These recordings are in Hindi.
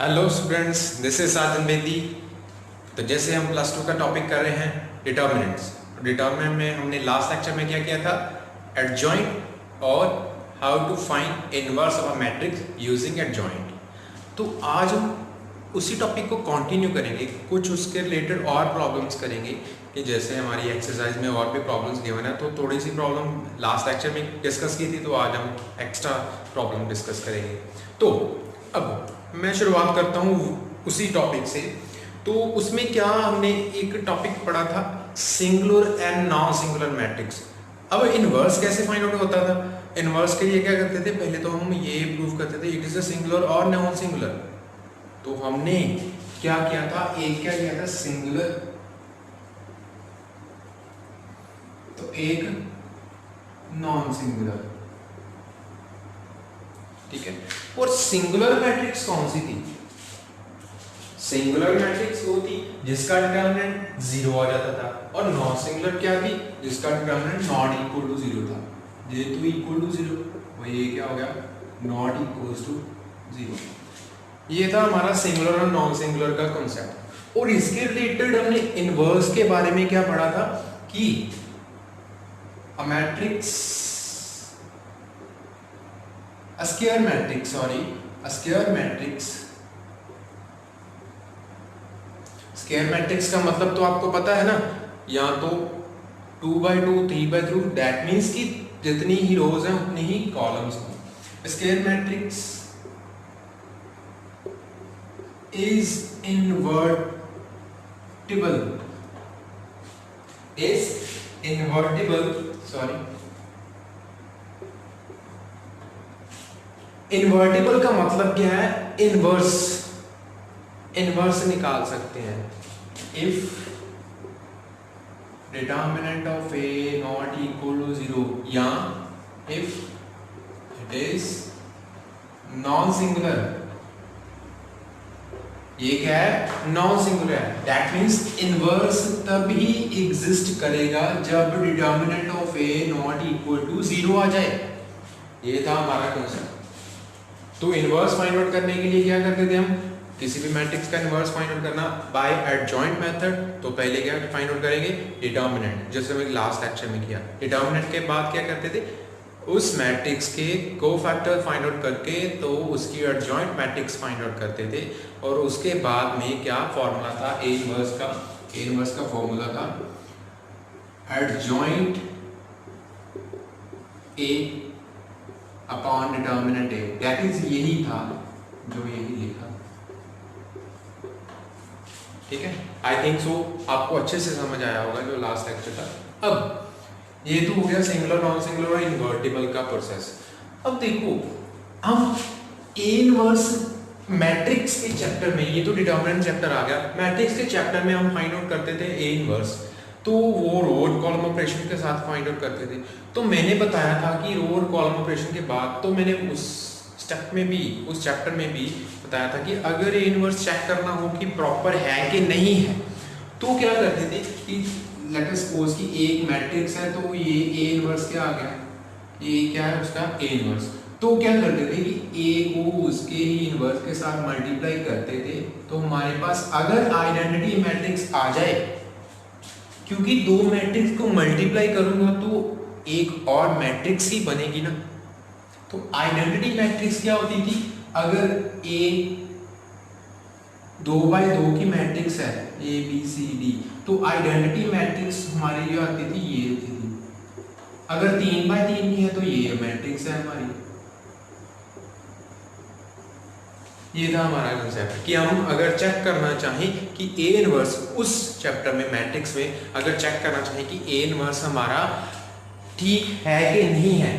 हेलो स्टूडेंट्स, दिस इज साजन बेदी। तो जैसे हम प्लस टू का टॉपिक कर रहे हैं डिटर्मिनेंट्स। डिटर्मिनेंट में हमने लास्ट लेक्चर में क्या किया था, एडजॉइंट और how to find inverse of a matrix using adjoint. तो आज हम उसी टॉपिक को कंटिन्यू करेंगे, कुछ उसके रिलेटेड और प्रॉब्लम्स करेंगे कि जैसे हमारी एक्सरसाइज में और भी प्रॉब्लम्स गिवन है, तो थोड़ी सी प्रॉब्लम लास्ट लेक्चर में डिस्कस की थी, तो आज हम एक्स्ट्रा प्रॉब्लम डिस्कस करेंगे। तो अब मैं शुरुआत करता हूँ उसी टॉपिक से। तो उसमें क्या हमने एक टॉपिक पढ़ा था, singular and non singular matrix. अब इनवर्स कैसे फाइंड आउट होता था? इनवर्स के लिए क्या करते थे, पहले तो हम ये प्रूव करते थे इट इज अ सिंगुलर और नॉन सिंगुलर। तो हमने क्या किया था, एक क्या किया था सिंगुलर, तो एक नॉन सिंगुलर, ठीक है। और सिंगुलर मैट्रिक्स कौन सी थी? सिंगुलर मैट्रिक्स वो थी जिसका डिटरमिनेंट 0 आ जाता था, और नॉन सिंगुलर क्या थी, जिसका डिटरमिनेंट नॉट इक्वल टू 0 था। जेहेतु इक्वल टू 0, वही ये क्या हो गया, नॉट इक्वल टू 0। ये था हमारा सिंगुलर और नॉन सिंगुलर का कॉन्सेप्ट। और इसके रिलेटेड हमने इनवर्स के बारे में क्या पढ़ा था कि a matrix, a square matrix square matrix का मतलब तो आपको पता है ना, या तो 2x2 3x3, दैट मीन्स कि जितनी ही रोज हैं उतनी ही कॉलम्स हैं। स्क्वायर मैट्रिक्स इज इन्वर्टिबल का मतलब क्या है, इनवर्स निकाल सकते हैं। If determinant of A not equal to 0, या if it is non singular, ये क्या है, नॉन सिंगुलर है, दैट मीन्स इनवर्स तब ही एग्जिस्ट करेगा जब determinant of A not equal to 0 आ जाए। ये था हमारा कंसेप्ट। तो इनवर्स फाइंड आउट करने के लिए क्या करते थे हम, किसी भी मैट्रिक्स का इनवर्स फाइंड आउट करना बाय एडजॉइंट मेथड। तो पहले क्या फाइंड आउट करेंगे, डिटर्मिनेंट, जैसे हमने लास्ट लेक्चर में किया। डिटर्मिनेंट के बाद क्या करते थे, उस मैट्रिक्स के कोफैक्टर फाइंड आउट करके तो उसकी एडजॉइंट मैट्रिक्स फाइंड आउट करते थे। और उसके बाद में क्या फॉर्मूला था ए इनवर्स का फॉर्मूला था adjoint A upon determinant A, that is यही था जो यही लिखा, ठीक है। आई थिंक सो आपको अच्छे से समझ आया होगा जो लास्ट लेक्चर था। अब ये तो हो गया सिंगुलर नॉन सिंगुलर और इन्वर्टिबल का प्रोसेस। अब देखो हम ए इनवर्स मैट्रिक्स के चैप्टर में, ये तो डिटर्मिनेंट चैप्टर आ गया, मैट्रिक्स के चैप्टर में हम फाइंड आउट करते थे ए इनवर्स, तो वो रो और कॉलम ऑपरेशन के साथ फाइंड आउट करते थे। तो मैंने बताया था कि रो और कॉलम ऑपरेशन के बाद, तो मैंने उस स्टेप में भी, उस चैप्टर में भी बताया था कि अगर ए इनवर्स चेक करना हो कि प्रॉपर है कि नहीं है, तो क्या करते थे कि लेट अस सपोज कि एक मैट्रिक्स है, तो ये ए इनवर्स क्या आ गया, ये क्या है उसका ए इनवर्स। तो क्या करते थे कि ए को उसके ही इनवर्स के साथ मल्टीप्लाई करते थे, तो हमारे पास अगर आइडेंटिटी मैट्रिक्स आ जाए, क्योंकि दो मैट्रिक्स को मल्टीप्लाई करूंगा तो एक और मैट्रिक्स ही बनेगी ना। तो आइडेंटिटी मैट्रिक्स क्या होती थी, अगर ए 2x2 की मैट्रिक्स है ए बी सी डी, तो आइडेंटिटी मैट्रिक्स हमारी जो आती थी ये होती थी। अगर 3x3 की है तो ये मैट्रिक्स है हमारी। ये था हमारा कंसेप्ट कि हम अगर चेक करना चाहें कि ए इनवर्स, उस चैप्टर में मैट्रिक्स में अगर चेक करना चाहें कि ए इनवर्स हमारा ठीक है कि नहीं है,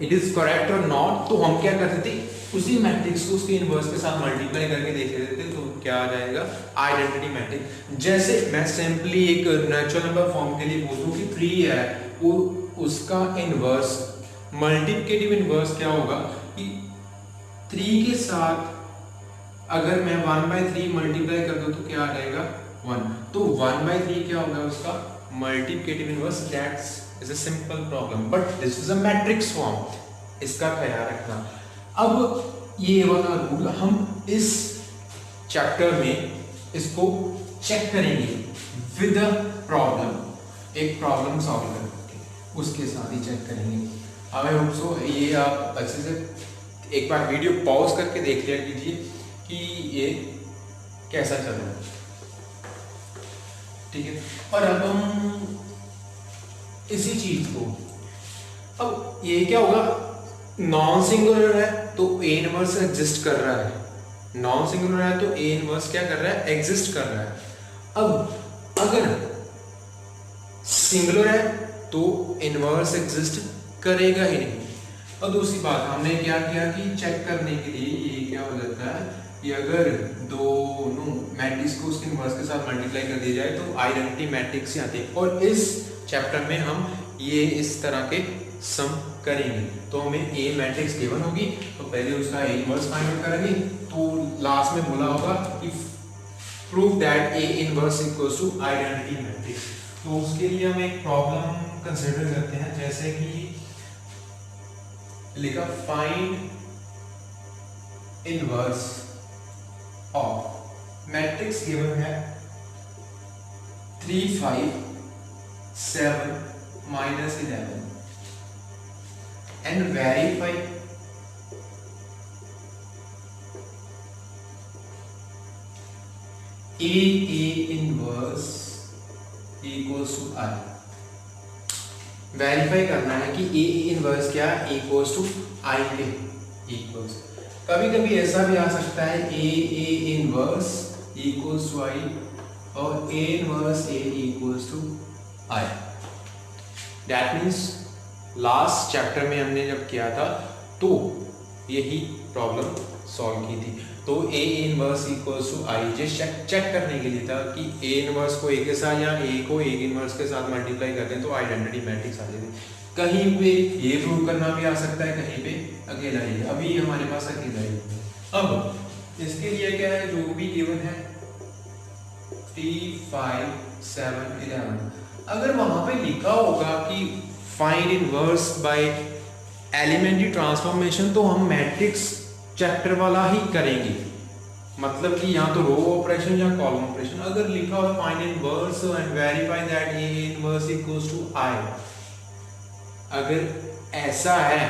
इट इज करेक्ट और नॉट, तो हम क्या करते थे, उसी मैट्रिक्स को उसके इनवर्स के साथ मल्टीप्लाई करके देख लेते थे, तो क्या आ जाएगा, आइडेंटिटी मैट्रिक्स। जैसे मैं सिंपली एक नेचुरल नंबर फॉर्म के लिए बोलूं कि 3 है, वो उसका इनवर्स, मल्टीप्लिकेटिव इनवर्स क्या होगा कि 3 के साथ अगर मैं 1/3 मल्टीप्लाई कर दूं तो क्या आ जाएगा 1, तो 1/3 क्या होगा उसका multiplicative inverse. That's is a simple problem, but this is a matrix form, इसका ख्याल रखना। अब ये वाला रूल हम इस चैप्टर में इसको चेक करेंगे विद अ प्रॉब्लम, एक प्रॉब्लम सॉल्व करके उसके साथ ही चेक करेंगे। आई होप सो ये आप अच्छे से एक बार वीडियो पॉज करके देख लिया कीजिए कि ये कैसा चल रहा है, ठीक है। और अब हम इसी चीज को, अब ये क्या होगा, नॉन सिंगुलर है तो ए इनवर्स एग्जिस्ट कर रहा है, नॉन सिंगुलर है तो ए इनवर्स क्या कर रहा है, एग्जिस्ट कर रहा है। अब अगर सिंगुलर है तो इनवर्स एग्जिस्ट करेगा ही नहीं। और दूसरी बात हमने क्या किया कि चेक करने के लिए ये क्या हो जाता है कि अगर दोनों मैट्रिक्स को उसके इनवर्स के साथ मल्टीप्लाई कर दिया जाए तो आइडेंटिटी मैट्रिक्स ही आती है। और इस चैप्टर में हम ये इस तरह के सम करेंगे। तो हमें ए मैट्रिक्स गिवन होगी तो पहले उसका ए इनवर्स फाइंड आउट करेंगे, तो लास्ट में बोला होगा कि prove that A inverse equals to identity matrix. तो उसके लिए हम एक प्रॉब्लम कंसीडर करते हैं, जैसे कि लिखा find inverse of matrix given है 3 5 7 -11 and verify A inverse equals to I। Verify करना है कि A इनवर्स क्या है, इक्वल्स टू I के इक्वल्स। कभी कभी ऐसा भी आ सकता है A inverse equals to I और A inverse A equals to I। That means last chapter में हमने जब किया था तो यही प्रॉब्लम सॉल्व की थी। तो A inverse equals to I J check करने के लिए था कि ए इनवर्स को ए के साथ या ए को ए इनवर्स के साथ मल्टीप्लाई कर दें तो आइडेंटिटी मैट्रिक्स आ जाती है। कहीं पे ये प्रूव करना भी आ सकता है, कहीं पे अकेला ही। अभी हमारे पास अकेला ही है। अब इसके लिए क्या है, जो भी गिवन है 3 5 7 11, अगर वहां पे लिखा होगा कि find inverse by elementary transformation तो हम मैट्रिक्स चैप्टर वाला ही करेंगे, मतलब कि या तो रो ऑपरेशन या कॉलम ऑपरेशन। अगर लिखा हो find inverse and verify that A inverse equals to I, अगर ऐसा है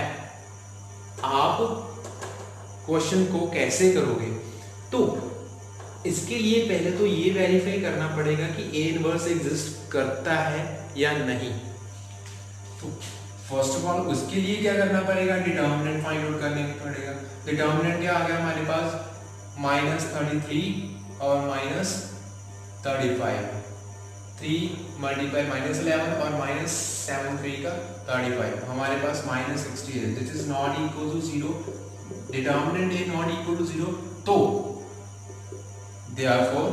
आप क्वेश्चन को कैसे करोगे? तो इसके लिए पहले तो ये वेरीफाई करना पड़ेगा कि ए इनवर्स एग्जिस्ट करता है या नहीं। तो फर्स्ट ऑफ ऑल उसके लिए क्या करना पड़ेगा, डिटर्मिनेंट फाइंड आउट करने पड़ेगा। डिटर्मिनेंट क्या आ गया हमारे पास, -33 और -35, 3 मल्टीप्लाई -11 और -73 का 35, हमारे पास -60 है। This is not equal to 0, determinant A not equal to 0, तो therefore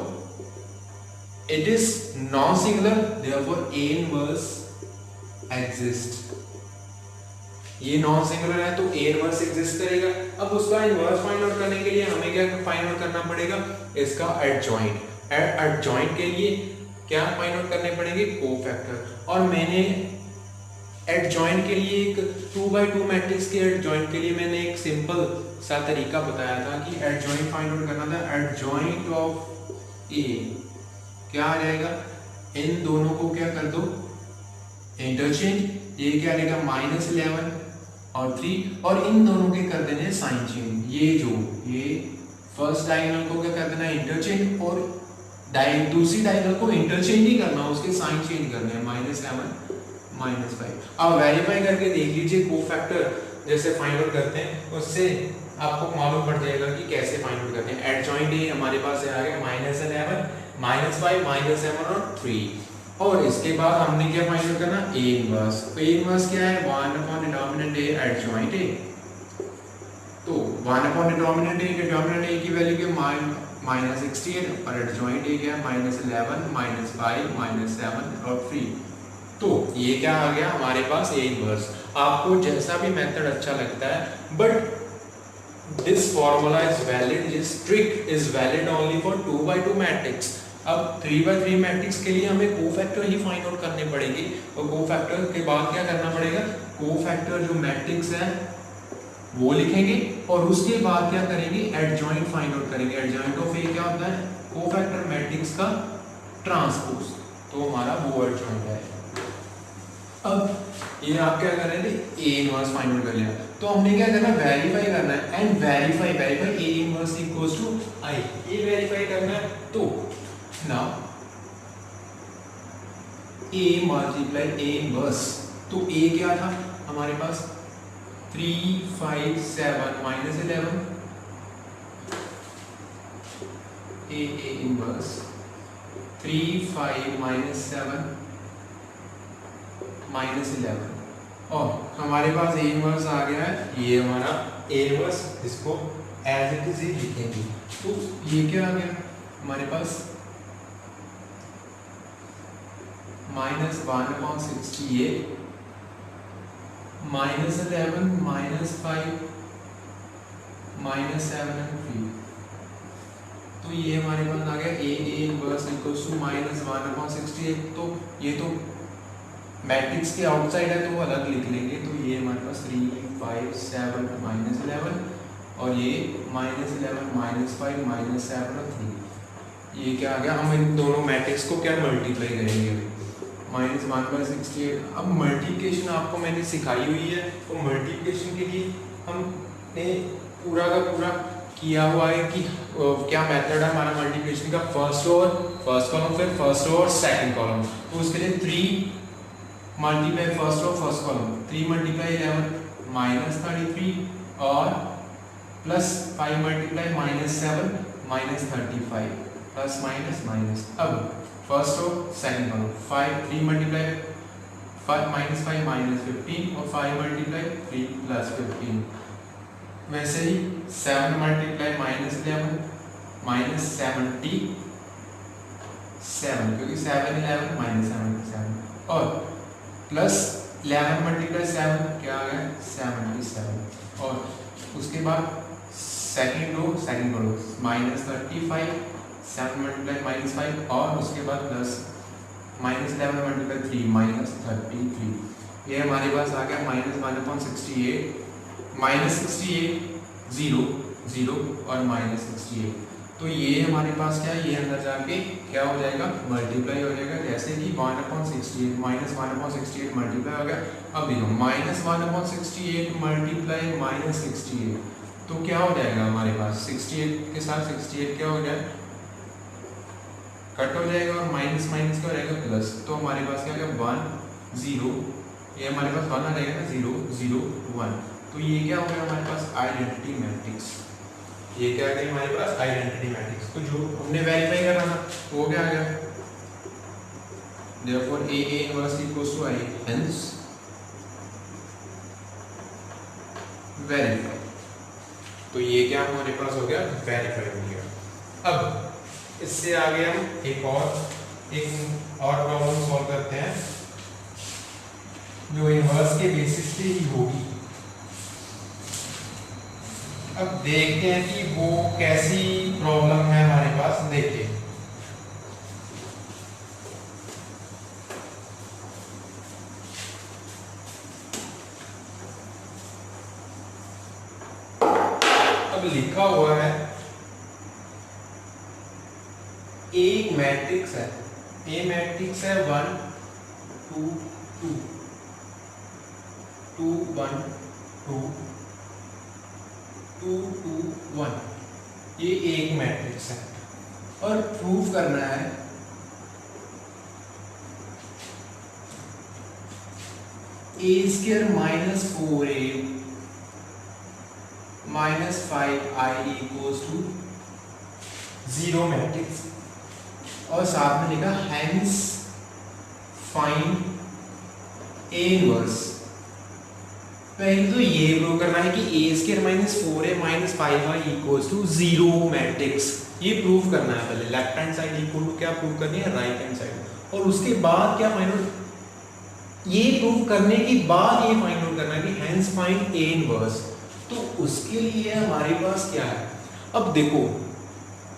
it is non singular, therefore A inverse exists। ये नॉन सिंगुलर है तो ए इनवर्स एग्जिस्ट करेगा। अब उसका इनवर्स फाइंड आउट करने के लिए हमें क्या फाइंड आउट करना पड़ेगा, इसका एडजॉइंट। एडजॉइंट के लिए क्या फाइंड आउट करने पड़ेंगे, कोफैक्टर। और मैंने एडजॉइंट के लिए एक 2x2 मैट्रिक्स के एडजॉइंट के लिए मैंने एक सिंपल सा तरीका बताया था कि एडजॉइंट फाइंड आउट करना था। एडजॉइंट ऑफ ए क्या आ जाएगा, इन दोनों को क्या कर दो, इंटरचेंज। ये क्या आएगा, -11 और 3, और इन दोनों के कर देने साइन चेंज। ये फर्स्ट डायगोनल को क्या कर देना, इंटरचेंज, और दूसरी डायगोनल को इंटरचेंज नहीं करना, उसके साइन चेंज करने हैं, -7 -5। अब वेरीफाई करके देख लीजिए कोफैक्टर जैसे फाइंड आउट करते हैं उससे आपको मालूम पड़ जाएगा कि कैसे फाइंड आउट करते हैं। एडजॉइंट ए हमारे पास आ गया -11 -5 -7 और 3। और इसके बाद हमने क्या फाइंड आउट करना, ए इनवर्स। ए इनवर्स क्या है, 1/डिटर्मिनेंट ए एडजॉइंट ए। तो 1/डिटर्मिनेंट ए की वैल्यू क्या, -68, और एडजॉइंट ए क्या है, -11 -5 -7 और 3। तो ये क्या आ गया हमारे पास, ए इनवर्स। आपको जैसा भी मेथड अच्छा लगता है, but this formula is valid, this trick is valid only for 2x2 matrix. अब 3x3 मैट्रिक्स के लिए हमें कोफैक्टर ही फाइंड आउट करने पड़ेंगे, और कोफैक्टर के बाद क्या करना पड़ेगा, कोफैक्टर जो मैट्रिक्स है वो लिखेंगे और उसके बाद क्या करेंगे, एडजॉइंट फाइंड आउट करेंगे। एडजॉइंट ऑफ ए क्या होता है, कोफैक्टर मैट्रिक्स का ट्रांसपोज, तो हमारा वो एडजॉइंट है। अब ये आप क्या कर रहे थे, ए इनवर्स फाइंड आउट कर लिया, तो हमने क्या करना है, वेरीफाई करना है, and verify A inverse equals to I, ये वेरीफाई करना है। तो now A multiply A inverse, तो ए क्या था हमारे पास 3 5 7 minus 11, A inverse 3 5 minus 7 minus 11, और हमारे पास ए इनवर्स आ गया है, ये हमारा ए इनवर्स, इसको एज इट इज ही लिखेंगे। तो ये क्या आ गया हमारे पास minus 1/68 minus 11 minus 5 minus 7 and 3, तो ये हमारे पास आ गया A inverse equals to minus 1/68। तो ये तो मैट्रिक्स के आउटसाइड है तो वो अलग लिख लेंगे, तो ये हमारे पास 3 5 7 माइनस 11, और ये माइनस 11 माइनस 5 माइनस 7 और 3, ये क्या आ गया, हम इन दोनों मैट्रिक्स को क्या मल्टीप्लाई करेंगे, माइनस 1/68। अब मल्टीप्लिकेशन आपको मैंने सिखाई हुई है, तो मल्टीप्लिकेशन के लिए हमने पूरा का पूरा किया हुआ है कि क्या मेथड है हमारा मल्टीप्लिकेशन का, फर्स्ट कॉलम, फिर फर्स्ट रो और सेकंड कॉलम। तो उसके लिए 3 multiply first row first column, 3 multiply 11 minus 33, और plus 5 multiply minus 7 minus 35, plus minus minus. अब first row second column, 3 multiply 5 minus 5 minus 15, और 5 मल्टीप्लाई 3 प्लस 15। वैसे ही 7 मल्टीप्लाई माइनस 11 माइनस 77, क्योंकि 7 11 माइनस 77, और प्लस 11 मल्टीप्लाई 7 क्या आ गया 77, और उसके बाद second row minus 35, 7 multiply minus 5, और उसके बाद प्लस माइनस 11 मल्टीप्लाई 3 माइनस 33, ये हमारे पास आ गया माइनस 1/68, माइनस 68 0 0 और माइनस 68। तो ये हमारे पास क्या है, ये अंदर जाके क्या हो जाएगा, मल्टीप्लाई हो जाएगा, जैसे कि 1/68 माइनस 1/68 मल्टीप्लाई हो गया। अब देखो माइनस 1/68 मल्टीप्लाई माइनस 68, तो क्या हो जाएगा हमारे पास 68 के साथ 68 क्या हो जाए, कट हो जाएगा, और माइनस माइनस क्या हो जाएगा प्लस, तो हमारे पास क्या आ गया 1 0, ये हमारे पास 1 आ जाएगा ना, 0 0 1, तो ये क्या हो गया हमारे पास आइडेंटिटी मैट्रिक्स, ये क्या आ गया हमारे पास आइडेंटिटी मैट्रिक्स। तो जो हमने वेरीफाई करना था वो क्या आ गया, therefore A inverse equals to I, hence verify. तो ये क्या हमारे पास हो गया, वेरीफाई हो गया। अब इससे आगे हम एक और प्रॉब्लम सॉल्व करते हैं जो इनवर्स के बेसिस पे ही होगी। अब देखते हैं कि वो कैसी प्रॉब्लम है हमारे पास, देखिए अब लिखा हुआ है एक मैट्रिक्स है, ए मैट्रिक्स है 1 2 2 2 1 2 2 2 1, ये एक मैट्रिक्स है, और प्रूफ करना है A² minus 4A minus 5I equals to 0 matrix, और साथ में लिखा हेंस फाइंड A इनवर्स। पहले तो ये प्रूव करना है कि A² minus 4A minus 5I equals to 0 matrix, ये प्रूव करना है पहले, left hand side equal to क्या प्रूव करनी है, राइट हैंड साइड, और उसके बाद क्या फाइंड आउट, ये प्रूव करने के बाद ये फाइंड आउट करना है कि हेंस फाइंड A इनवर्स। तो उसके लिए हमारे पास क्या है, अब देखो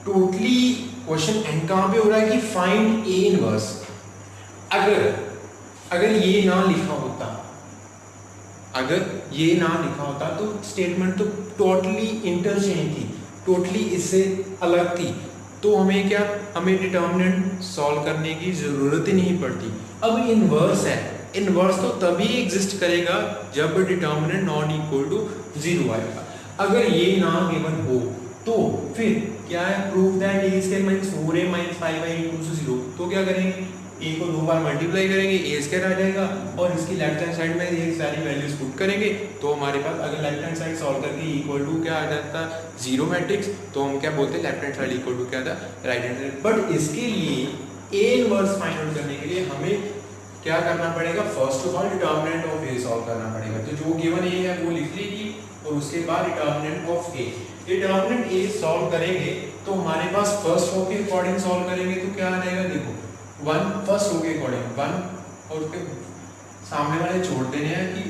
टोटली क्वेश्चन एंड कहां पे हो रहा है कि फाइंड A इनवर्स। अगर ये ना लिखा होता, अगर ये ना लिखा होता तो स्टेटमेंट तो टोटली इंटरचेंज थी, टोटली इससे अलग थी, तो हमें क्या, हमें डिटर्मिनेंट सॉल्व करने की ज़रूरत ही नहीं पड़ती। अब इनवर्स है, इनवर्स तो तभी एग्जिस्ट करेगा जब डिटर्मिनेंट नॉट इक्वल टू 0 आएगा। अगर ये ना गिवन हो तो फिर क्या है, proof that A square minus 4a minus 5y equals to 0। तो क्या करेंगे, ए को 2 बार मल्टीप्लाई करेंगे, ए स्क्वायर आ जाएगा, और इसकी लेफ्ट हैंड साइड में ये सारी वैल्यूज पुट करेंगे, तो हमारे पास अगर लेफ्ट हैंड साइड सॉल्व करके इक्वल टू क्या आ जाता है, 0 मैट्रिक्स, तो हम क्या बोलते हैं, left hand side equal to क्या था, राइट हैंड साइड। बट इसके लिए ए इनवर्स फाइंड आउट करने के लिए हमें क्या करना पड़ेगा, first of all determinant of A solve करना पड़ेगा। तो जो गिवन ए है वो लिख लीजिए, और उसके बाद determinant of A, determinant A solve करेंगे तो हमारे पास फर्स्ट रो के अकॉर्डिंग सॉल्व करेंगे तो क्या आ जाएगा, देखो 1 फर्स्ट रो के अकॉर्डिंग 1, और उसके सामने वाले छोड़ देने हैं कि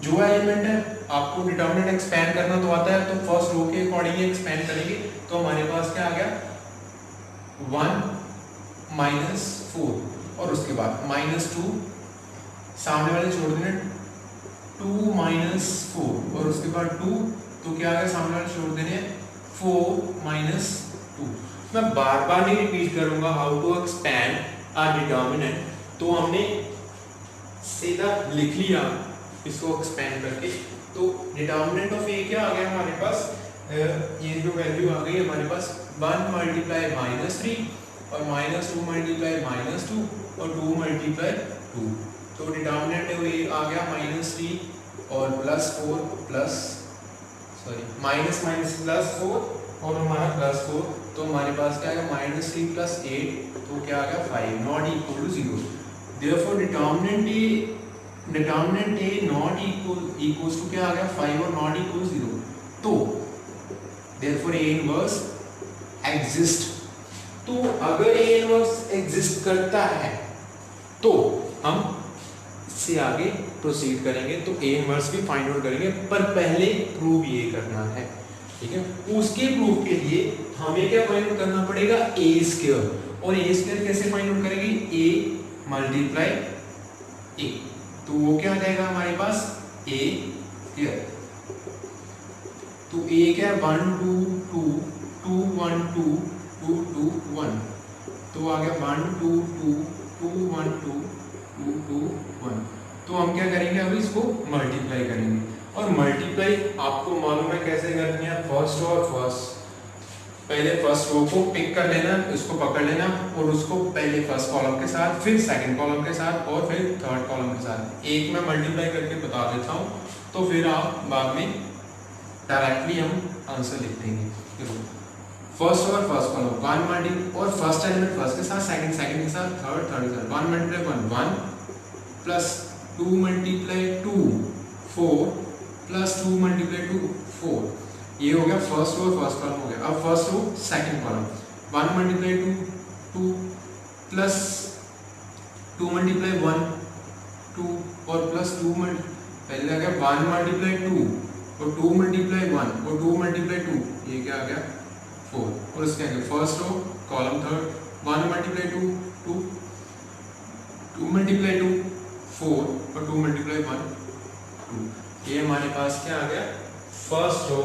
जो एलिमेंट है आपको डिटर्मिनेंट एक्सपेंड करना तो आता है, तो फर्स्ट रो के अकॉर्डिंग ही एक्सपेंड करेंगे, तो हमारे पास क्या आ गया 1 माइनस 4, और उसके बाद माइनस 2, सामने वाले छोड़ देने 2 माइनस 4, और उसके बाद 2, तो क्या आ गया, सामने वाले छोड़ देने 4 माइनस 2। मैं बार बार नहीं रिपीट करूंगा how to expand a determinant, तो हमने सीधा लिख लिया इसको एक्सपेंड करके। तो डिटर्मिनेंट ऑफ ए क्या आ गया हमारे पास, ये जो वैल्यू आ गई हमारे पास 1 मल्टीप्लाई -3 और -2 मल्टीप्लाई -2 और 2 मल्टीप्लाई 2, तो डिटर्मिनेंट ये आ गया -3 और +4 प्लस सॉरी माइनस माइनस +4 और हमारा +4, तो हमारे पास क्या आएगा -3 + 8, तो क्या आ गया 5 not equal to 0। Therefore determinant A not equals to क्या आ गया 5 और नॉट इक्वल 0, तो देयरफॉर ए इनवर्स एग्जिस्ट। तो अगर ए इनवर्स एग्जिस्ट करता है तो हम इससे आगे प्रोसीड करेंगे, तो ए इनवर्स भी फाइंड आउट करेंगे, पर पहले प्रूव ये करना है, ठीक है। उसके प्रूफ के लिए हमें क्या फाइंड आउट करना पड़ेगा, ए स्क्वायर, और ए स्क्वायर कैसे फाइंड आउट करेंगे, ए मल्टीप्लाई ए, तो वो क्या आ जाएगा हमारे पास ए स्क्वायर, तो ए क्या 1 2 2 2 1 2 2 2 1, तो आ गया 1 2 2 2 1 2 2 2 1। तो हम क्या करेंगे, अब इसको मल्टीप्लाई करेंगे, और मल्टीप्लाई आपको मालूम है कैसे करनी है, फर्स्ट रो और फर्स्ट, पहले फर्स्ट रो को पिक कर लेना, इसको पकड़ लेना, और उसको पहले फर्स्ट कॉलम के साथ, फिर सेकंड कॉलम के साथ, और फिर थर्ड कॉलम के साथ। एक मैं मल्टीप्लाई करके बता देता हूँ, तो फिर आप बाद में डायरेक्टली हम आंसर लिख देंगे। देखो फर्स्ट और फर्स्ट कॉलम 1 मल्टीप्लाई, और फर्स्ट एलिमेंट फर्स्ट के साथ, सेकंड सेकंड के साथ, थर्ड थर्ड के साथ, 1 multiply 1 1 plus 2 multiply 2 4 plus 2 multiply 2 4, ये हो गया फर्स्ट रो और फर्स्ट कॉलम हो गया। अब first row second column 1 multiply 2 2 plus 2 multiply 1 2 और प्लस 2 पहले आ गया 1 मल्टीप्लाई 2 और 2 मल्टीप्लाई 1 और 2 मल्टीप्लाई 2, ये क्या आ गया 4, और इसके आगे first row column third 1 multiply 2 2 2 multiply 2 4 और 2 मल्टीप्लाई 1 2, ये हमारे पास क्या आ गया, फर्स्ट रो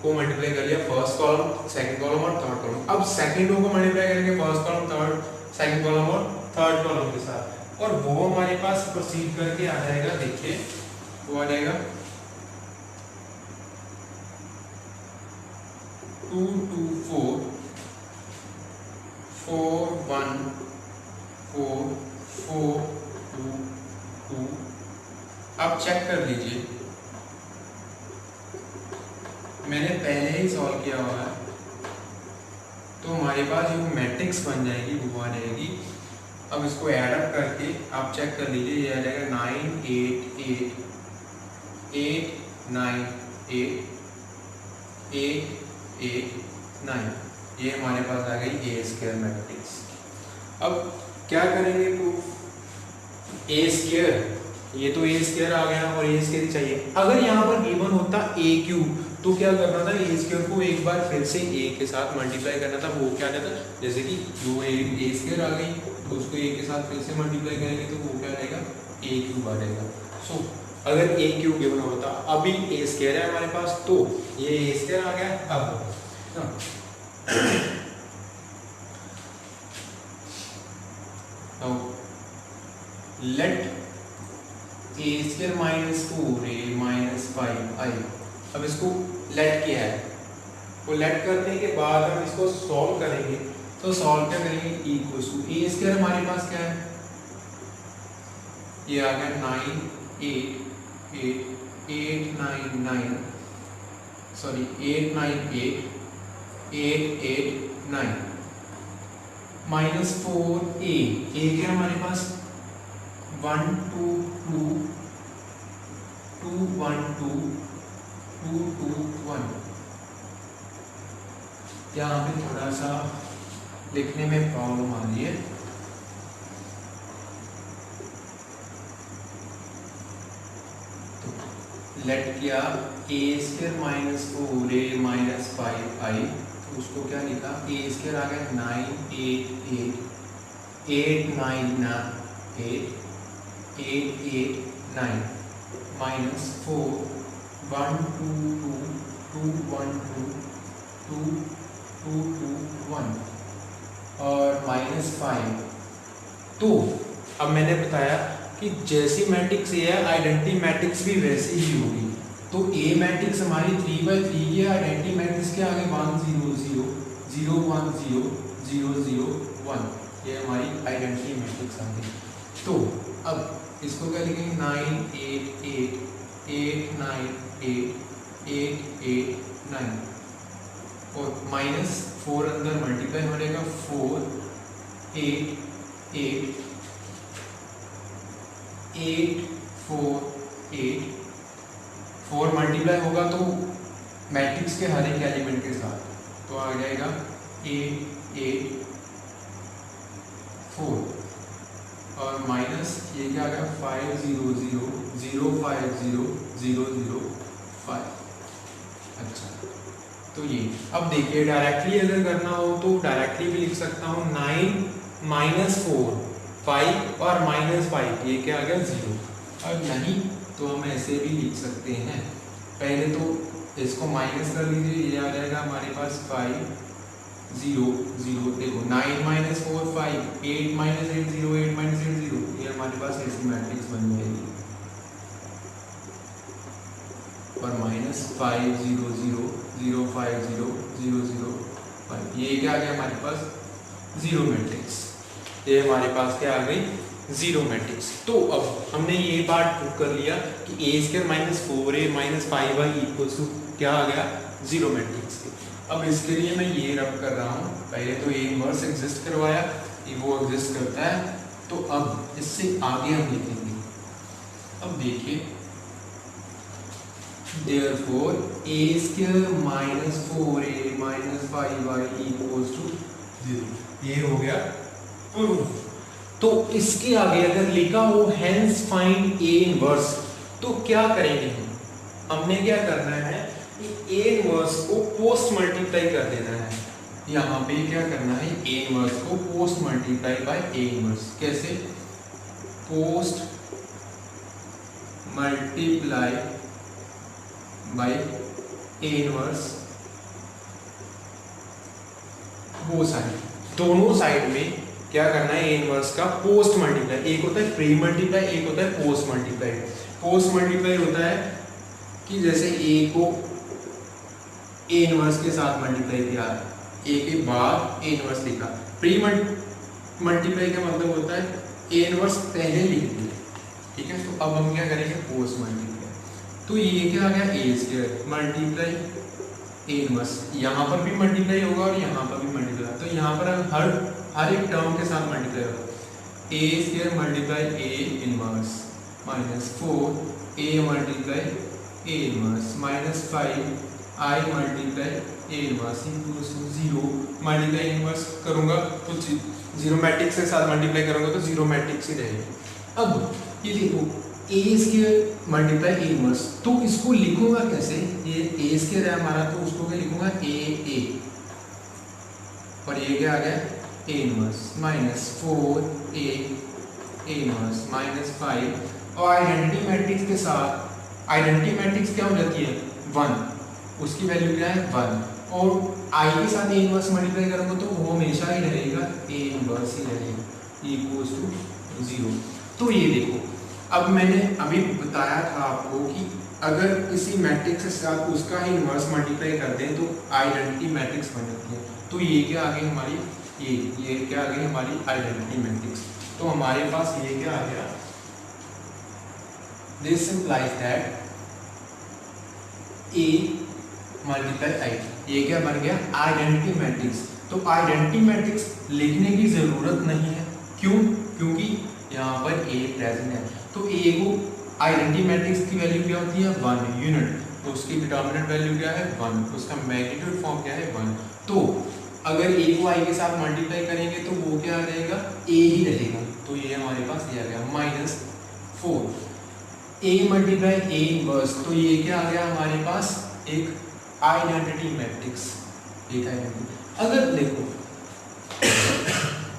को मल्टीप्लाई कर लिया, फर्स्ट कॉलम सेकंड कॉलम और थर्ड कॉलम। अब सेकंड रो को मल्टीप्लाई करेंगे first column third second column और थर्ड कॉलम के साथ, और वो हमारे पास प्रोसीड करके आ जाएगा, देखिए वो आ जाएगा 2 2 4 4 1 4 4 2 2। अब चेक कर लीजिए, मैंने पहले ही सॉल्व किया हुआ है, तो हमारे पास जो मैट्रिक्स बन जाएगी वो आ जाएगी। अब इसको ऐड अप करके आप चेक कर लीजिए, ये आ जाएगा 9 8 8 8 9 8 8 8 9, ये हमारे पास आ गई ए स्क्वायर मैट्रिक्स। अब क्या करेंगे प्रूफ, ए स्क्वायर, ये तो ए स्क्वायर आ गया और ए स्क्वायर चाहिए। अगर यहाँ पर गिवन होता ए क्यूब, तो क्या करना था, ए स्क्वायर को एक बार फिर से ए के साथ मल्टीप्लाई करना था, वो क्या जाता, जैसे कि जो ए स्क्वायर आ गई तो उसको ए के साथ फिर से मल्टीप्लाई करेंगे तो वो क्या रहेगा, ए क्यूब आ जाएगा। सो अगर ए क्यूब गिवन होता, अभी ए स्क्वायर है हमारे पास, तो ये ए स्क्वायर आ गया। अब let A square minus 4a minus 5i, अब इसको लेट किया है, वो लेट करने के बाद हम इसको सॉल्व करेंगे। तो सॉल्व क्या करेंगे, इक्वल टू ए स्क्वायर हमारे पास क्या है, ये आ गया 9 8 8 8 9 9 सॉरी 8 9 8 8 8 9 माइनस 4a, ए क्या हमारे पास 1 2 2 2 1 2 2 2 1। यहाँ पे थोड़ा सा लिखने में प्रॉब्लम आ रही है, तो लेट किया ए square minus 4a minus 5i, तो उसको क्या लिखा, ए स्क्वायर आ गया 9 8 8 8 9 8 8 8 9 माइनस 4 1 2 2 2 1 2 2 2 2 1 और माइनस 5। तो अब मैंने बताया कि जैसी मैट्रिक्स ए है, आइडेंटिटी मैट्रिक्स भी वैसी ही होगी। तो ए मैट्रिक्स हमारी 3/3 की आइडेंटिटी मैट्रिक्स के आगे 1 0 0 0 1 0 0 0 1, ये हमारी आइडेंटिटी मैट्रिक्स आ गई। तो अब इसको क्या लिखेंगे, 9 8 8 8 9 8 8 8 9 और माइनस 4 अंदर मल्टीप्लाई हो जाएगा, 4 8 8 8 4 8 4 मल्टीप्लाई होगा तो मैट्रिक्स के हर एक एलिमेंट के साथ, तो आ जाएगा 8 8 4 और माइनस ये क्या आ गया 5 0 0 0 5 0 0 0 5। अच्छा, तो ये अब देखिए डायरेक्टली अगर करना हो तो डायरेक्टली भी लिख सकता हूँ, 9 माइनस 4 5 और माइनस 5, ये क्या आ गया 0। अब नहीं तो हम ऐसे भी लिख सकते हैं, पहले तो इसको माइनस कर लीजिए, ये आ जाएगा हमारे पास 5 0 0, देखो 9 माइनस 4 5 8 माइनस 8 0 8 माइनस 8 0, ये हमारे पास ऐसी मैट्रिक्स बन जाएगी। और माइनस 5 0 0 0 5 0 0 0 5, ये क्या आ गया हमारे पास जीरो मैट्रिक्स, ये हमारे पास क्या आ गई जीरो मैट्रिक्स। तो अब हमने ये पार्ट प्रूव कर लिया कि A square minus 4a minus 5y equals to क्या आ गया जीरो मैट्रिक्स। अब इसके लिए मैं ये रब कर रहा हूँ, पहले तो ए इनवर्स एग्जिस्ट करवाया, ये वो एग्जिस्ट करता है, तो अब इससे आगे हम लिखेंगे। अब देखिए therefore a square minus 4a minus 5y equals to 0, ये हो गया प्रूफ। तो इसके आगे अगर लिखा हो hence find a inverse, तो क्या करेंगे हम, हमने क्या करना है कि a inverse को पोस्ट मल्टीप्लाई कर देना है। यहाँ पे क्या करना है, a inverse को post multiply by a inverse, कैसे, post multiply by A inverse वो साइड, दोनों साइड में क्या करना है, ए इनवर्स का पोस्ट मल्टीप्लाई, एक होता है प्री मल्टीप्लाई, एक होता है पोस्ट मल्टीप्लाई। पोस्ट मल्टीप्लाई होता है कि जैसे ए को ए इनवर्स के साथ मल्टीप्लाई किया, ए के बाद ए इनवर्स लिखा। प्री मल्टीप्लाई का मतलब होता है ए इनवर्स पहले लिख दिया, ठीक है। तो अब हम क्या करेंगे, पोस्ट मल्टीप्लाई। तो ये क्या आ गया, ए स्क्वायर मल्टीप्लाई ए इनवर्स, यहाँ पर भी मल्टीप्लाई होगा और यहाँ पर भी मल्टीप्लाई, तो यहाँ पर हर एक टर्म के साथ मल्टीप्लाई होगा। A square multiply A inverse minus 4 A multiply A inverse minus 5 I multiply A inverse equals to 0। Multiply inverse करूँगा तो जीरो मैट्रिक्स के साथ मल्टीप्लाई करूँगा तो जीरो मैट्रिक्स ही रहेगी। अब ये देखो ए स्क्वायर मल्टीप्लाई ए इनवर्स, तो इसको लिखूंगा कैसे, ये ए स्क्वायर है हमारा, तो उसको क्या लिखूंगा ए और ये क्या आ गया A inverse minus 4 A inverse minus 5 और आइडेंटिटी मैट्रिक्स के साथ आइडेंटिटी मैट्रिक्स क्या हो जाती है 1, उसकी वैल्यू क्या है 1, और आई के साथ ए इनवर्स मल्टीप्लाई करूँगा तो वो हमेशा ही रहेगा ए इनवर्स ही रहेगा इक्वल्स टू 0। तो ये देखो, अब मैंने अभी बताया था आपको कि अगर किसी मैट्रिक्स के साथ उसका ही इनवर्स मल्टीप्लाई कर दें तो आइडेंटिटी मैट्रिक्स बन जाती है। तो ये क्या आ गई हमारी, ये क्या आ गई हमारी आइडेंटिटी मैट्रिक्स। तो हमारे पास ये क्या आ गया, this implies that A multiply I, ये क्या बन गया आइडेंटिटी मैट्रिक्स। तो आइडेंटिटी मैट्रिक्स लिखने की जरूरत नहीं है, क्यों? क्योंकि यहाँ पर ए प्रेजेंट है। तो ए को आइडेंटिटी मैट्रिक्स की वैल्यू क्या होती है 1 यूनिट, तो उसकी डिटर्मिनेंट वैल्यू क्या है 1, उसका मैग्नीट्यूड फॉर्म क्या है 1। तो अगर ए को आई के साथ मल्टीप्लाई करेंगे तो वो क्या आ जाएगा ए ही रहेगा। तो ये हमारे पास ये आ गया -4 ए मल्टीप्लाई ए इनवर्स, तो ये क्या आ गया हमारे पास एक आइडेंटिटी मैट्रिक्स, एक आइडेंटिटी। अगर देखो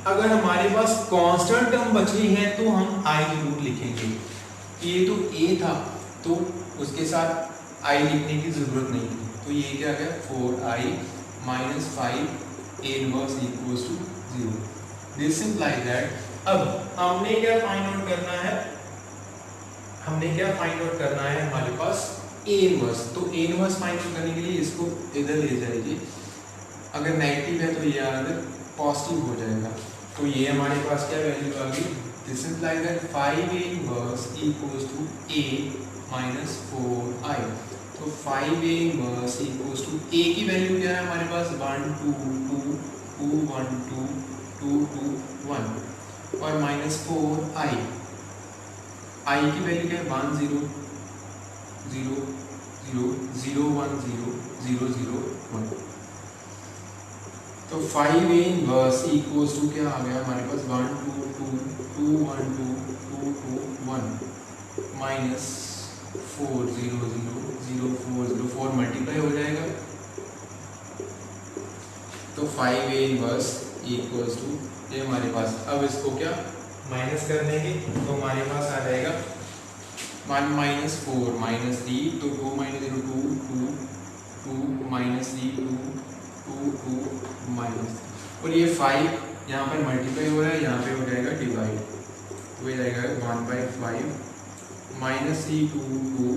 अगर हमारे पास कांस्टेंट टर्म बची है तो हम आई जरूर लिखेंगे। ये तो ए था तो उसके साथ आई लिखने की जरूरत नहीं थी, तो ये क्या गया 4i - 5 A inverse equals to 0। This implies that अब हमने क्या फाइंड आउट करना है, हमारे पास ए इनवर्स। तो ए इनवर्स फाइंड आउट करने के लिए इसको इधर ले जाइए, अगर नेगेटिव है तो ये अगर पॉजिटिव हो जाएगा। तो ये हमारे पास क्या वैल्यू आ गई, this implies that 5a inverse equals to a - 4i। तो 5a inverse equals to a की वैल्यू क्या है हमारे पास 1 2 2 2 1 2 2 2 1 और -4i, i की वैल्यू क्या है 1 0 0 0 0 1 0 0 0 1। तो 5a इनवर्स इक्वल्स टू क्या आ गया हमारे पास 1 2 2 2 1 2 2 2 1 -4 0 0 0 4 0 4 मल्टीप्लाई हो जाएगा। तो 5a इनवर्स इक्वल्स टू ये हमारे पास, अब इसको क्या माइनस कर देंगे तो हमारे पास आ जाएगा 1 -4 -3 तो 2 - 0 2 2 2 -3 2 2 2 -3, और ये 5 यहाँ पर मल्टीप्लाई हो रहा है, यहाँ पे हो जाएगा डिवाइड, तो ये जाएगा 1/5 -3 2 2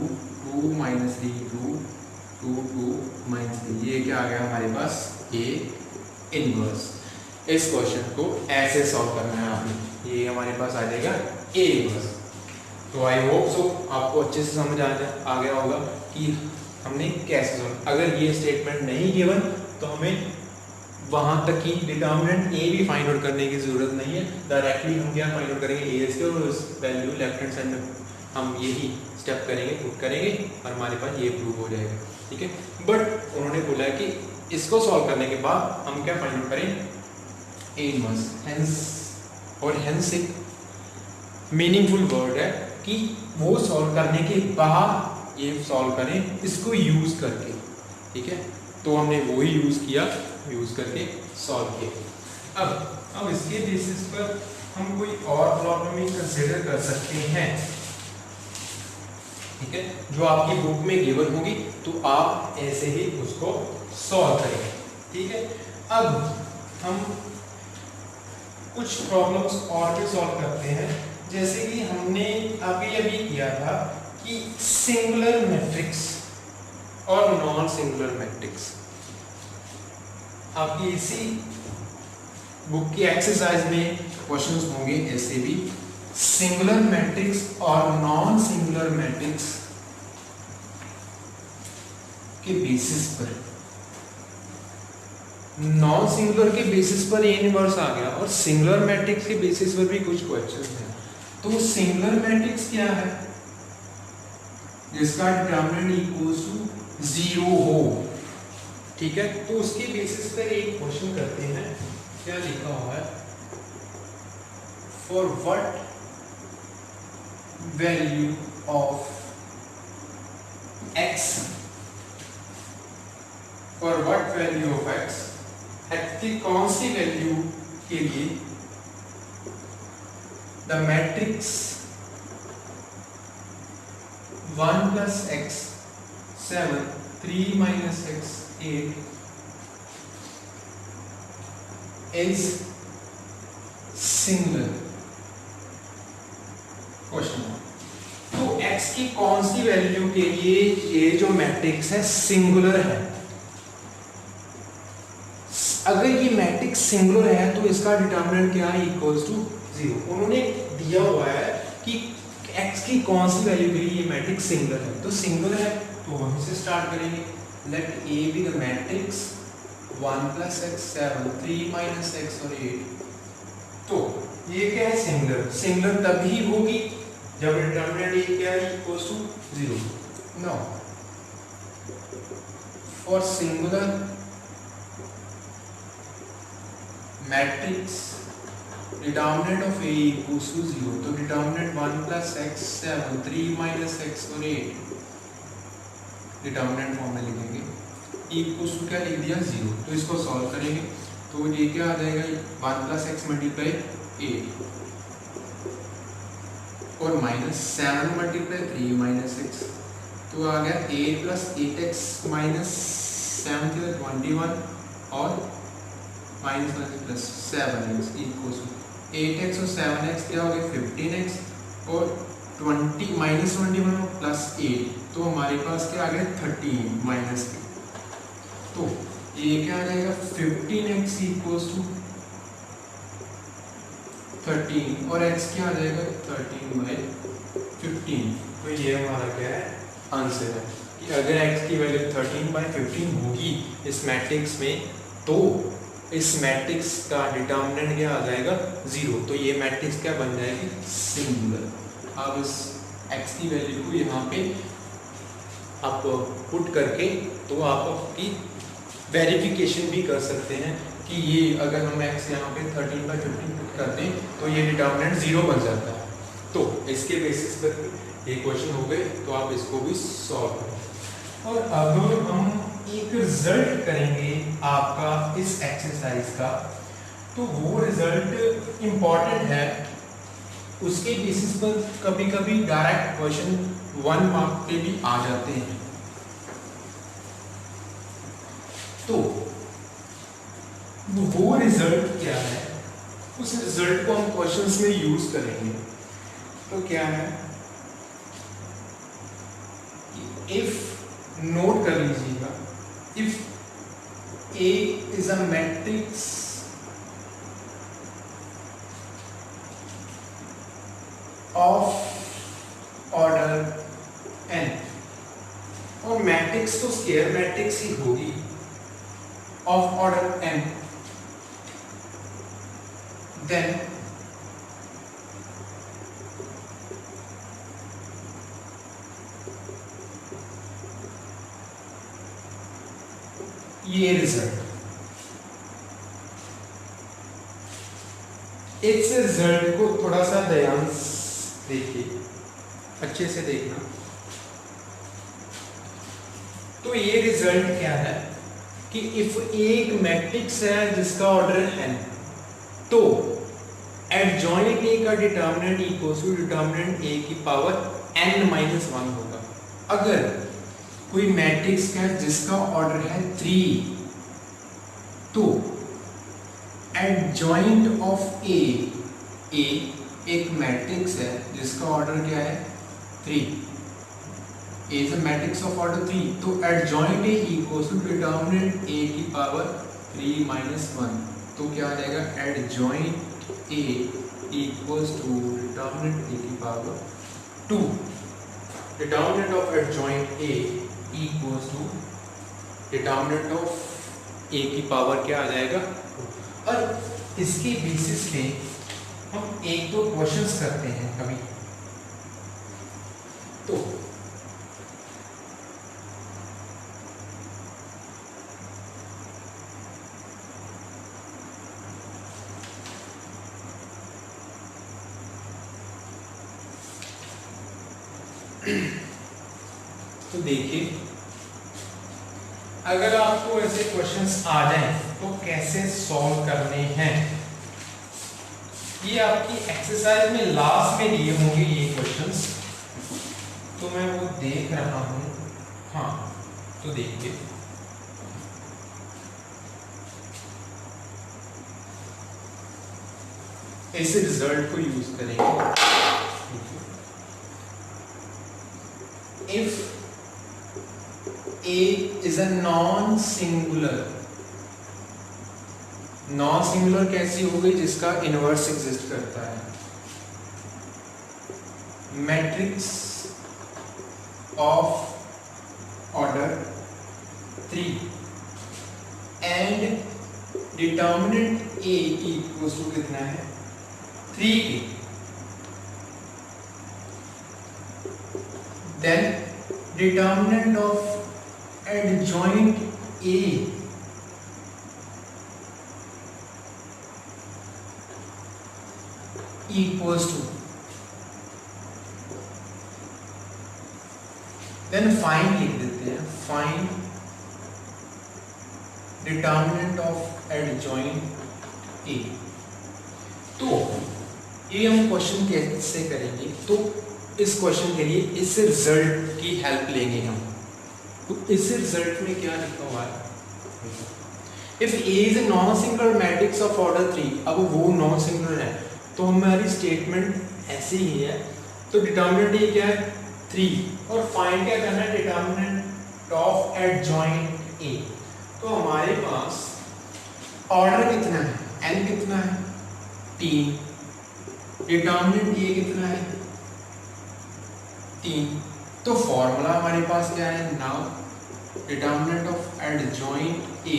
2 -3 2 2 2 -3। ये क्या आ गया हमारे पास ए इनवर्स। इस क्वेश्चन को ऐसे सॉल्व करना है आपने, ये हमारे पास आ जाएगा ए इनवर्स। तो आई होप सो आपको अच्छे से समझ आ गया होगा कि हमने कैसे सॉल्व। अगर ये स्टेटमेंट नहीं गिवन तो हमें वहाँ तक की डिटर्मिनेंट ए भी फाइंड आउट करने की जरूरत नहीं है, डायरेक्टली हम क्या फाइंड आउट करेंगे ए इसके, और उस वैल्यू लेफ्ट हैंड साइड में हम यही स्टेप करेंगे, पुट करेंगे और हमारे पास ये प्रूव हो जाएगा। ठीक है, बट उन्होंने बोला है कि इसको सॉल्व करने के बाद हम क्या फाइंड आउट करें ए इनवर्स। हेंस, और हेंस एक मीनिंगफुल वर्ड है कि वो सॉल्व करने के बाद ये सॉल्व करें इसको यूज करके। ठीक है, तो हमने वो ही यूज करके सॉल्व किया। अब इसके बेसिस पर हम कोई और प्रॉब्लम ही कंसीडर कर सकते हैं। ठीक है, जो आपकी बुक में गिवन होगी तो आप ऐसे ही उसको सॉल्व करेंगे। ठीक है, अब हम कुछ प्रॉब्लम्स और भी सॉल्व करते हैं, जैसे कि हमने अभी किया था कि सिंगुलर मैट्रिक्स और नॉन सिंगुलर मैट्रिक्स। आपकी इसी बुक की एक्सरसाइज में क्वेश्चंस होंगे ऐसे भी, सिंगुलर मैट्रिक्स और नॉन सिंगुलर मैट्रिक्स के बेसिस पर, नॉन सिंगुलर के बेसिस पर ए इनवर्स आ गया और सिंगुलर मैट्रिक्स के बेसिस पर भी कुछ क्वेश्चंस हैं। तो सिंगुलर मैट्रिक्स क्या है जिसका डिटरमिनेंट इक्वल्स टू 0 हो। ठीक है, तो उसके बेसिस पर एक क्वेश्चन करते हैं। क्या लिखा हुआ है, for what value of x, for what value of x, x की कौन सी वैल्यू के लिए the matrix 1 plus x 7 3 minus x 8 is singular? Question. तो x की कौन सी वैल्यू के लिए ये जो मैट्रिक्स है सिंगुलर है? अगर ये मैट्रिक्स सिंगुलर है तो इसका डिटरमिनेंट क्या है? Equals to 0। उन्होंने दिया हुआ है कि x की कौन सी वैल्यू के लिए ये मैट्रिक्स सिंगुलर है। तो सिंगुलर है तो वहीं से स्टार्ट करेंगे। Let a be the matrix 1 plus x 7 3 minus x और 8। तो ये क्या है? सिंगुलर। सिंगुलर तभी होगी जब डिटरमिनेंट ये क्या है? Equals to 0। Now for singular matrix determinant of a equals to 0, तो determinant 1 plus x 7 3 minus x और 8 डिटरमिनेंट फॉर्म में लिखेंगे। इक्वल्स टू क्या लिख दिया? 0। तो इसको सॉल्व करेंगे तो ये क्या आ जाएगा? 1 plus x मल्टीप्लाई 8 और माइनस 7 मल्टीप्लाई 3 माइनस x, तो आ गया 8 plus 8x माइनस 7 के 21 और minus plus 7x equals to 8x और 7x क्या हो गया? 15x और 20 माइनस 21 प्लस 8, तो हमारे पास क्या आ गया? 13 माइनस। तो ये क्या आ जाएगा? 15x इक्वल्स टू 13 और x क्या आ जाएगा? 13/15। तो ये हमारा क्या है? आंसर है कि अगर x की वैल्यू 13/15 होगी इस मैट्रिक्स में तो इस मैट्रिक्स का डिटरमिनेंट क्या आ जाएगा? 0। तो ये मैट्रिक्स क्या बन जाएगी? सिंगुलर। अब इस x की वैल्यू को यहाँ पे आप पुट करके तो आप आपकी वेरिफिकेशन भी कर सकते हैं कि ये अगर हम x यहाँ पे 13/15 पुट कर दें तो ये डिटरमिनेंट 0 बन जाता है। तो इसके बेसिस पर ये क्वेश्चन हो गए, तो आप इसको भी सॉल्व करें। और अब हम एक रिजल्ट करेंगे आपका इस एक्सरसाइज का, तो वो रिजल्ट इम्पॉर्टेंट है। उसके बेसिस पर कभी कभी डायरेक्ट क्वेश्चन 1 मार्क पे भी आ जाते हैं। तो वो रिजल्ट क्या है, उस रिजल्ट को हम क्वेश्चंस में यूज करेंगे। तो क्या है? इफ, नोट कर लीजिएगा, if A is a matrix of order n, और मैट्रिक्स तो स्केयर मैट्रिक्स ही होगी of order n, then ये रिजल्ट, इस रिजल्ट को थोड़ा सा ध्यान देखिए, अच्छे से देखना। तो ये रिजल्ट क्या है कि इफ एक मैट्रिक्स है जिसका ऑर्डर है n, तो एडजॉइंट ए का determinant equals to determinant A की पावर n-1 होगा। अगर कोई मैट्रिक्स है जिसका ऑर्डर है 3, तो एडजॉइंट ऑफ ए एक मैट्रिक्स है जिसका ऑर्डर क्या है? 3। A is a matrix of order 3, तो adjoint A equals to determinant A की पावर 3-1, तो क्या आ जाएगा? Adjoint A equals to determinant A की power 2। Determinant of adjoint A equals to determinant of A की पावर क्या आ जाएगा? और इसके बेसिस पे हम एक दो क्वेश्चंस करते हैं कभी। तो तो देखिए, अगर आपको ऐसे क्वेश्चंस आ जाएं तो कैसे सॉल्व करने हैं, ये आपकी एक्सरसाइज में लास्ट में दिए होंगे ये क्वेश्चंस। तो तो मैं वो देख रहा हूँ। हाँ, तो देखिए इस रिजल्ट को यूज करेंगे। If A is a non singular कैसी हो गई? जिसका इनवर्स एग्जिस्ट करता है। Matrix of order 3 and determinant A equals to कितना है? 3A। Then determinant of adjoint A equals to, then find लिख देते हैं, find determinant of adjoint A। तो ये हम क्वेश्चन कैसे करेंगे? तो इस क्वेश्चन के लिए इस रिजल्ट की हेल्प लेंगे हम। तो इस रिजल्ट में क्या लिखा हुआ है? If A is a non singular matrix of order 3, अब वो नॉन सिंगुलर है तो हमारी स्टेटमेंट ऐसी ही है। तो डिटर्मिनेंट ये क्या है? 3, और फाइंड क्या करना है? Determinant of adjoint A। तो हमारे पास ऑर्डर कितना है? n कितना है? 3। डिटर्मिनेंट ये कितना है? 3। तो फॉर्मूला हमारे पास क्या है? Now determinant of adjoint A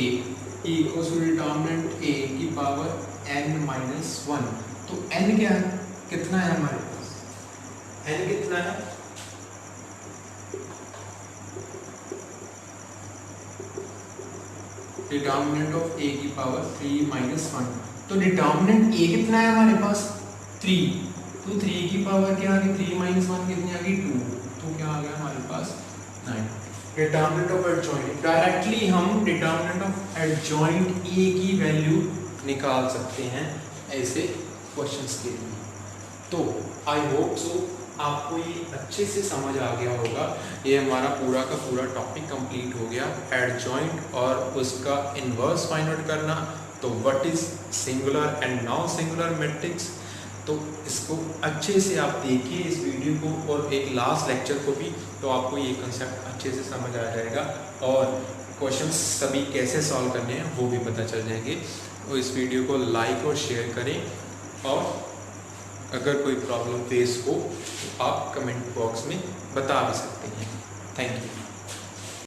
equals to determinant A की पावर n-1। तो n क्या है? कितना है हमारे पास? n कितना है? डिटर्मिनेंट ऑफ A की पावर 3-1। तो डिटर्मिनेंट A कितना है हमारे पास? 3। तो 3 की पावर क्या आ गई? 3-1 कितनी आ गई? 2। तो क्या आ गया हमारे पास? 9। डिटर्मिनेंट ऑफ एडजॉइंट, डायरेक्टली हम डिटर्मिनेंट ऑफ एडजॉइंट A की वैल्यू निकाल सकते हैं ऐसे क्वेश्चंस के लिए। तो आई होप सो आपको ये अच्छे से समझ आ गया होगा। ये हमारा पूरा का पूरा टॉपिक कंप्लीट हो गया, एडजॉइंट और उसका इनवर्स फाइंड आउट करना। तो what is singular and non singular matrix. तो इसको अच्छे से आप देखिए इस वीडियो को और एक लास्ट लेक्चर को भी, तो आपको ये कंसेप्ट अच्छे से समझ आ जाएगा और क्वेश्चंस सभी कैसे सॉल्व करने हैं वो भी पता चल जाएंगे। तो इस वीडियो को लाइक और शेयर करें, और अगर कोई प्रॉब्लम फेस हो तो आप कमेंट बॉक्स में बता भी सकते हैं। Thank you.